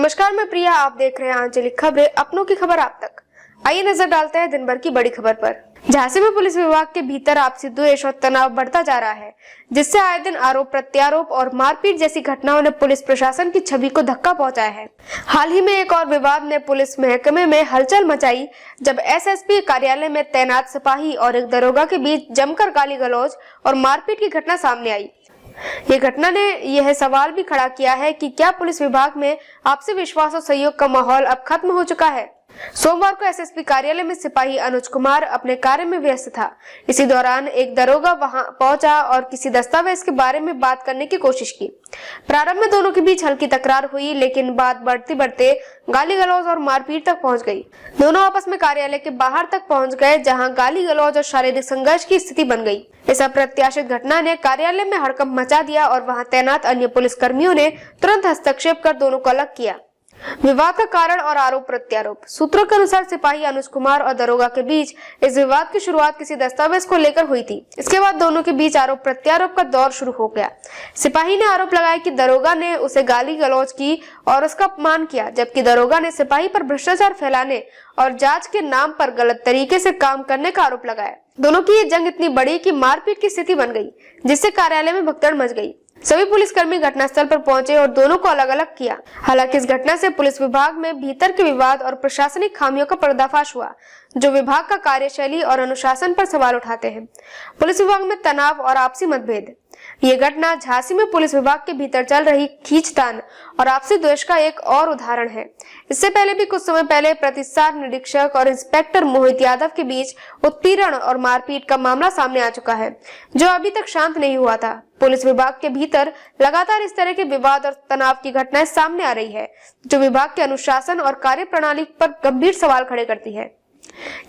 नमस्कार, मैं प्रिया। आप देख रहे हैं आंचलिक खबरें, अपनों की खबर आप तक। आइए नजर डालते हैं दिन भर की बड़ी खबर पर। झांसी में पुलिस विभाग के भीतर आपसी द्वेष और तनाव बढ़ता जा रहा है, जिससे आए दिन आरोप प्रत्यारोप और मारपीट जैसी घटनाओं ने पुलिस प्रशासन की छवि को धक्का पहुंचाया है। हाल ही में एक और विवाद ने पुलिस महकमे में हलचल मचाई, जब एसएसपी कार्यालय में तैनात सिपाही और एक दरोगा के बीच जमकर गाली गलौज और मारपीट की घटना सामने आई। ये घटना ने यह सवाल भी खड़ा किया है कि क्या पुलिस विभाग में आपसी विश्वास और सहयोग का माहौल अब खत्म हो चुका है। सोमवार को एसएसपी कार्यालय में सिपाही अनुज कुमार अपने कार्य में व्यस्त था। इसी दौरान एक दरोगा वहां पहुंचा और किसी दस्तावेज के बारे में बात करने की कोशिश की। प्रारंभ में दोनों के बीच हल्की तकरार हुई, लेकिन बात बढ़ते बढ़ते गाली गलौज और मारपीट तक पहुंच गई। दोनों आपस में कार्यालय के बाहर तक पहुंच गए, जहां गाली गलौज और शारीरिक संघर्ष की स्थिति बन गई। इस अप्रत्याशित घटना ने कार्यालय में हड़कंप मचा दिया और वहां तैनात अन्य पुलिस कर्मियों ने तुरंत हस्तक्षेप कर दोनों को अलग किया। विवाद का कारण और आरोप प्रत्यारोप। सूत्रों के अनुसार सिपाही अनुज कुमार और दरोगा के बीच इस विवाद की शुरुआत किसी दस्तावेज को लेकर हुई थी। इसके बाद दोनों के बीच आरोप प्रत्यारोप का दौर शुरू हो गया। सिपाही ने आरोप लगाया कि दरोगा ने उसे गाली गलौज की और उसका अपमान किया, जबकि दरोगा ने सिपाही पर भ्रष्टाचार फैलाने और जांच के नाम पर गलत तरीके से काम करने का आरोप लगाया। दोनों की ये जंग इतनी बड़ी कि मारपीट की स्थिति बन गई, जिससे कार्यालय में भगदड़ मच गई। सभी पुलिसकर्मी घटनास्थल पर पहुंचे और दोनों को अलग अलग किया। हालांकि इस घटना से पुलिस विभाग में भीतर के विवाद और प्रशासनिक खामियों का पर्दाफाश हुआ, जो विभाग का कार्यशैली और अनुशासन पर सवाल उठाते हैं। पुलिस विभाग में तनाव और आपसी मतभेद। ये घटना झांसी में पुलिस विभाग के भीतर चल रही खींचतान और आपसी द्वेष का एक और उदाहरण है। इससे पहले भी कुछ समय पहले प्रतिसार निरीक्षक और इंस्पेक्टर मोहित यादव के बीच उत्पीड़न और मारपीट का मामला सामने आ चुका है, जो अभी तक शांत नहीं हुआ था। पुलिस विभाग के भीतर लगातार इस तरह के विवाद और तनाव की घटनाएं सामने आ रही है, जो विभाग के अनुशासन और कार्यप्रणाली पर गंभीर सवाल खड़े करती है।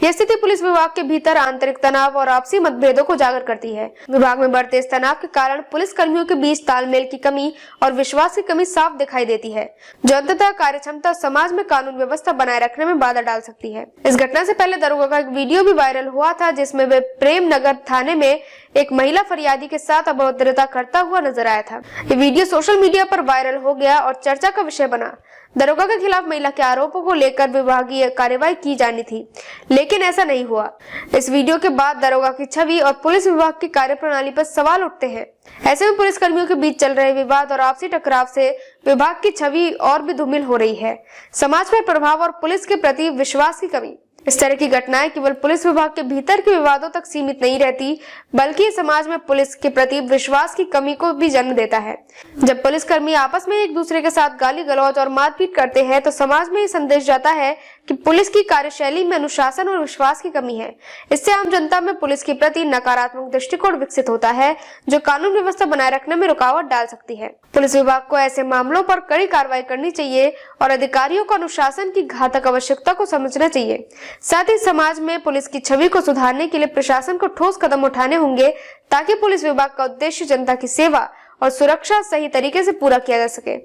यह स्थिति पुलिस विभाग के भीतर आंतरिक तनाव और आपसी मतभेदों को उजागर करती है। विभाग में बढ़ते इस तनाव के कारण पुलिस कर्मियों के बीच तालमेल की कमी और विश्वास की कमी साफ दिखाई देती है, जो अंततः कार्यक्षमता और समाज में कानून व्यवस्था बनाए रखने में बाधा डाल सकती है। इस घटना से पहले दरोगा का एक वीडियो भी वायरल हुआ था, जिसमें वे प्रेम नगर थाने में एक महिला फरियादी के साथ अभद्रता करता हुआ नजर आया था। ये वीडियो सोशल मीडिया पर वायरल हो गया और चर्चा का विषय बना। दरोगा के खिलाफ महिला के आरोपों को लेकर विभागीय कार्रवाई की जानी थी, लेकिन ऐसा नहीं हुआ। इस वीडियो के बाद दरोगा की छवि और पुलिस विभाग की कार्यप्रणाली पर सवाल उठते हैं। ऐसे में पुलिस कर्मियों के बीच चल रहे विवाद और आपसी टकराव से विभाग की छवि और भी धूमिल हो रही है। समाज पर प्रभाव और पुलिस के प्रति विश्वास की कमी। इस तरह की घटनाएं केवल पुलिस विभाग के भीतर के विवादों तक सीमित नहीं रहती, बल्कि समाज में पुलिस के प्रति विश्वास की कमी को भी जन्म देता है। जब पुलिसकर्मी आपस में एक दूसरे के साथ गाली गलौज और मारपीट करते हैं, तो समाज में ये संदेश जाता है कि पुलिस की कार्यशैली में अनुशासन और विश्वास की कमी है। इससे आम जनता में पुलिस के प्रति नकारात्मक दृष्टिकोण विकसित होता है, जो कानून व्यवस्था बनाए रखने में रुकावट डाल सकती है। पुलिस विभाग को ऐसे मामलों पर कड़ी कार्रवाई करनी चाहिए और अधिकारियों को अनुशासन की घातक आवश्यकता को समझना चाहिए। साथ ही समाज में पुलिस की छवि को सुधारने के लिए प्रशासन को ठोस कदम उठाने होंगे, ताकि पुलिस विभाग का उद्देश्य जनता की सेवा और सुरक्षा सही तरीके से पूरा किया जा सके।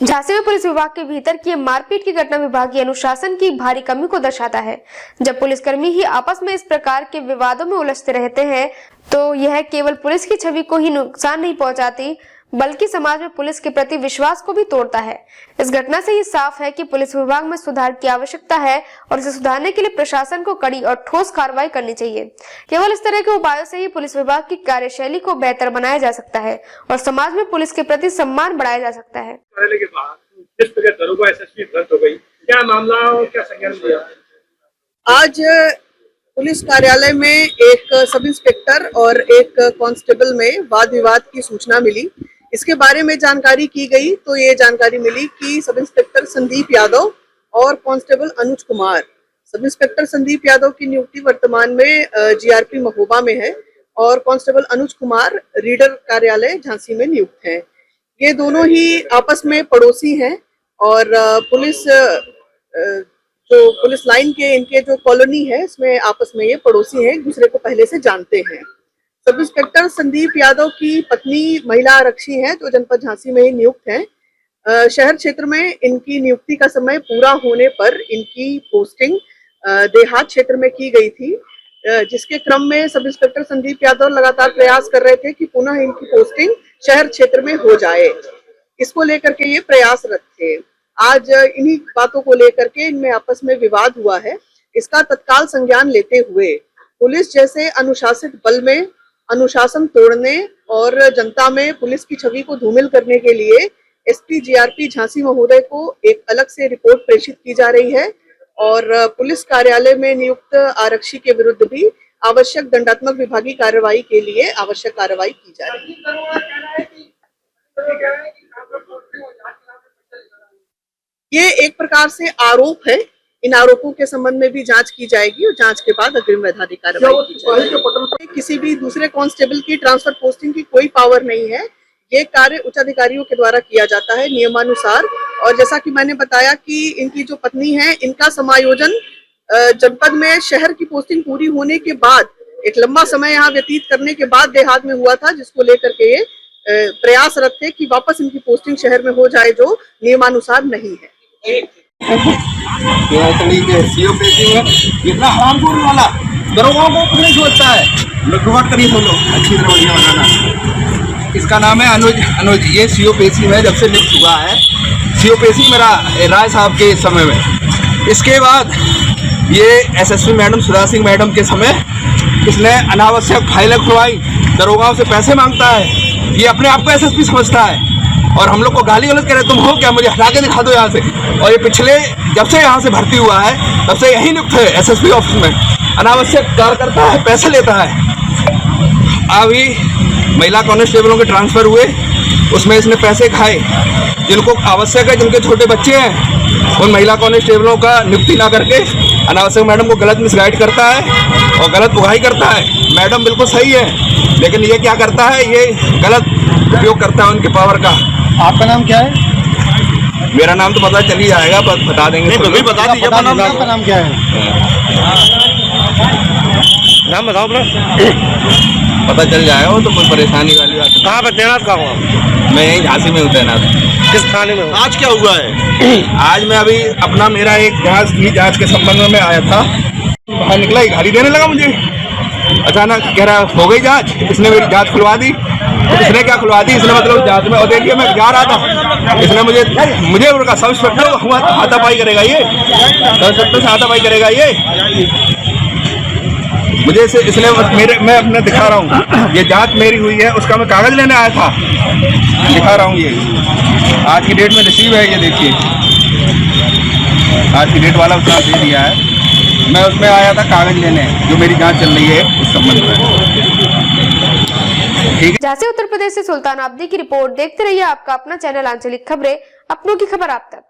झांसी में पुलिस विभाग के भीतर की मारपीट की घटना विभागीय अनुशासन की भारी कमी को दर्शाता है। जब पुलिसकर्मी ही आपस में इस प्रकार के विवादों में उलझते रहते हैं, तो यह केवल पुलिस की छवि को ही नुकसान नहीं पहुंचाती, बल्कि समाज में पुलिस के प्रति विश्वास को भी तोड़ता है। इस घटना से ये साफ है कि पुलिस विभाग में सुधार की आवश्यकता है और इसे सुधारने के लिए प्रशासन को कड़ी और ठोस कार्रवाई करनी चाहिए। केवल इस तरह के उपायों से ही पुलिस विभाग की कार्यशैली को बेहतर बनाया जा सकता है और समाज में पुलिस के प्रति सम्मान बढ़ाया जा सकता है। क्या मामला और क्या संज्ञान लिया? आज पुलिस कार्यालय में एक सब इंस्पेक्टर और एक कांस्टेबल में वाद विवाद की सूचना मिली। इसके बारे में जानकारी की गई तो ये जानकारी मिली कि सब इंस्पेक्टर संदीप यादव और constable Anuj Kumar. Sub inspector Sandeep Yadav की नियुक्ति वर्तमान में जीआरपी महोबा में है और कांस्टेबल अनुज कुमार रीडर कार्यालय झांसी में नियुक्त हैं। ये दोनों ही आपस में पड़ोसी हैं और पुलिस लाइन के इनके जो कॉलोनी है, इसमें आपस में ये पड़ोसी हैं, एक दूसरे को पहले से जानते हैं। सब इंस्पेक्टर संदीप यादव की पत्नी महिला आरक्षी हैं, जो जनपद झांसी में ही नियुक्त हैं। शहर क्षेत्र में इनकी नियुक्ति का समय पूरा होने पर इनकी पोस्टिंग देहात क्षेत्र में की गई थी, जिसके क्रम में सब इंस्पेक्टर संदीप यादव लगातार प्रयास कर रहे थे कि पुनः इनकी पोस्टिंग शहर क्षेत्र में हो जाए। इसको लेकर के ये प्रयासरत थे। आज इन्हीं बातों को लेकर के इनमें आपस में विवाद हुआ है। इसका तत्काल संज्ञान लेते हुए पुलिस जैसे अनुशासित बल में अनुशासन तोड़ने और जनता में पुलिस की छवि को धूमिल करने के लिए एसपी जीआरपी झांसी महोदय को एक अलग से रिपोर्ट प्रेषित की जा रही है और पुलिस कार्यालय में नियुक्त आरक्षी के विरुद्ध भी आवश्यक दंडात्मक विभागीय कार्रवाई के लिए आवश्यक कार्रवाई की जा रही है। ये एक प्रकार से आरोप है। इन आरोपों के संबंध में भी जांच की जाएगी और जांच के बाद अग्रिम वैधानिक कार्रवाई की जाएगी। किसी भी दूसरे कांस्टेबल की ट्रांसफर पोस्टिंग की कोई पावर नहीं है। ये कार्य उच्च अधिकारियों के द्वारा किया जाता है नियमानुसार। और जैसा कि मैंने बताया कि इनकी जो पत्नी है, इनका समायोजन जनपद में शहर की पोस्टिंग पूरी होने के बाद एक लंबा समय यहाँ व्यतीत करने के बाद देहात में हुआ था, जिसको लेकर के ये प्रयासरत थे कि वापस इनकी पोस्टिंग शहर में हो जाए, जो नियमानुसार नहीं है। इतना हरामखोर वाला दरोगाओं को कुछ नहीं सोचता है। बात करिए बोलो अच्छी तरह बढ़िया बनाना। इसका नाम है अनुज। ये सीओपीसी में जब से नियुक्त हुआ है, सीओपीसी मेरा राय साहब के समय में। इसके बाद ये SSP madam Sudha Singh madam के समय इसने अनावश्यक फाइलें खुलवाई, दरोगाओं से पैसे मांगता है। ये अपने आप को एसएसपी समझता है और हम लोग को गाली गलौज करे, तुम हो क्या, मुझे हटा के दिखा दो यहाँ से। और ये पिछले जब से यहाँ से भर्ती हुआ है तब से यही नियुक्त है एसएसपी ऑफिस में। अनावश्यक कार्य करता है, पैसे लेता है। अभी महिला कांस्टेबलों के ट्रांसफर हुए, उसमें इसने पैसे खाए। जिनको आवश्यक है, जिनके छोटे बच्चे हैं, उन महिला कांस्टेबलों का नियुक्ति ना करके अनावश्यक मैडम को गलत मिसगाइड करता है और गलत उगाही करता है। मैडम बिल्कुल सही है, लेकिन ये क्या करता है, ये गलत उपयोग करता है उनके पावर का। आपका नाम क्या है? मेरा नाम तो पता चल ही जाएगा, बता देंगे। नहीं, बता दीजिए। आपका नाम क्या है? नाम बताओ अपना। पता चल जाएगा, वो तो कोई परेशानी वाली बात नहीं। कहाँ पर तैनात कहाँ हुआ? मैं यहीं झांसी में हूँ तैनात। किस थाने में? आज क्या हुआ है? आज मैं अभी अपना मेरा एक जांच के संबंध में आया था, बाहर निकला, गाड़ी देने लगा मुझे। अचानक कह रहा हो गई जांच, इसने मेरी जांच खुलवा दी। इसने क्या खुलवा दी, इसने मतलब जांच में, और देखिए मैं जा रहा था, इसने मुझे उनका सब इंस्पेक्टर हाथापाई करेगा, ये सब इंस्पेक्टर से हाथापाई करेगा ये मुझे से। इसने मैं अपने दिखा रहा हूँ, ये जांच मेरी हुई है, उसका मैं कागज लेने आया था, दिखा रहा हूँ। ये आज की डेट में रिसीव है, ये देखिए आज की डेट वाला उसने दे दिया है। मैं उसमें आया था कागज लेने, जो मेरी जांच चल रही है उस संबंध में। ठीक है। झांसी उत्तर प्रदेश से सुल्तान आब्दी की रिपोर्ट। देखते रहिए आपका अपना चैनल आंचलिक खबरें, अपनों की खबर आप तक।